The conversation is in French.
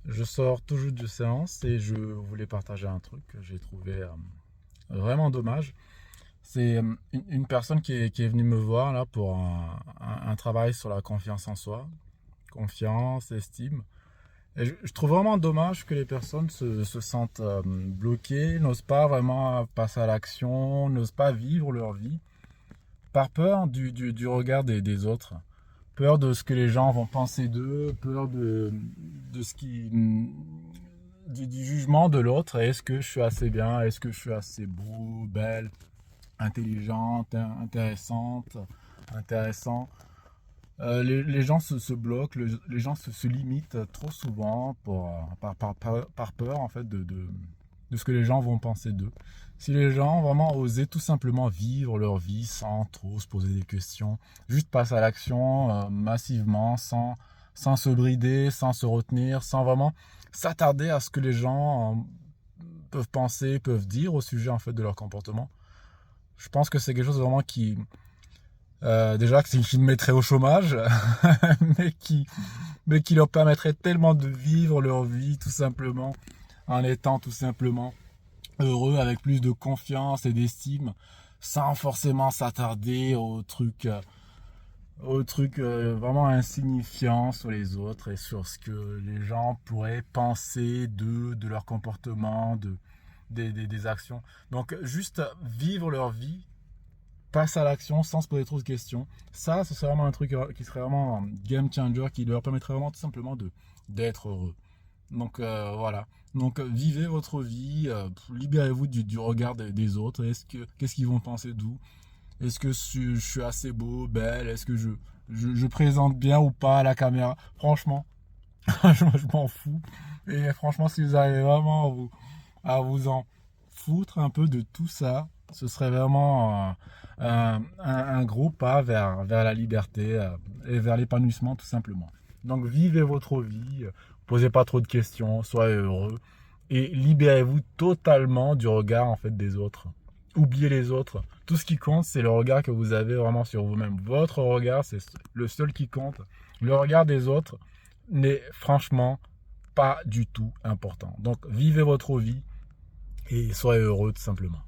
Je sors toujours de séance et je voulais partager un truc que j'ai trouvé vraiment dommage. C'est une personne qui est venue me voir là pour un travail sur la confiance en soi, confiance, estime. Et je trouve vraiment dommage que les personnes se sentent bloquées, n'osent pas vraiment passer à l'action, n'osent pas vivre leur vie, par peur du regard des autres. Peur de ce que les gens vont penser d'eux, peur de ce qui, du jugement de l'autre. Est-ce que je suis assez bien? Est-ce que je suis assez beau, belle, intelligente, intéressante, intéressant? Les gens se bloquent, les gens se limitent trop souvent par peur en fait de ce que les gens vont penser d'eux. Si les gens vraiment osaient tout simplement vivre leur vie sans trop se poser des questions, juste passer à l'action massivement, sans se brider, sans se retenir, sans vraiment s'attarder à ce que les gens peuvent penser, peuvent dire au sujet en fait de leur comportement. Je pense que c'est quelque chose vraiment déjà qui me mettrait au chômage, mais qui leur permettrait tellement de vivre leur vie tout simplement en étant tout simplement heureux avec plus de confiance et d'estime sans forcément s'attarder aux trucs vraiment insignifiants sur les autres et sur ce que les gens pourraient penser d'eux, de leur comportement, des actions. Donc juste vivre leur vie, passe à l'action sans se poser trop de questions. Ça, ce serait vraiment un truc qui serait vraiment un game changer, qui leur permettrait vraiment tout simplement d'être heureux. Donc voilà. Donc vivez votre vie, libérez-vous du regard des autres. Qu'est-ce qu'ils vont penser d'où? Est-ce que je suis assez beau, belle? Est-ce que je présente bien ou pas à la caméra? Franchement, je m'en fous. Et franchement, si vous arrivez vraiment à vous en foutre un peu de tout ça, ce serait vraiment un gros pas vers la liberté et vers l'épanouissement tout simplement. Donc vivez votre vie, posez pas trop de questions, soyez heureux et libérez-vous totalement du regard en fait des autres. Oubliez les autres. Tout ce qui compte, c'est le regard que vous avez vraiment sur vous-même. Votre regard, c'est le seul qui compte. Le regard des autres n'est franchement pas du tout important. Donc vivez votre vie et soyez heureux tout simplement.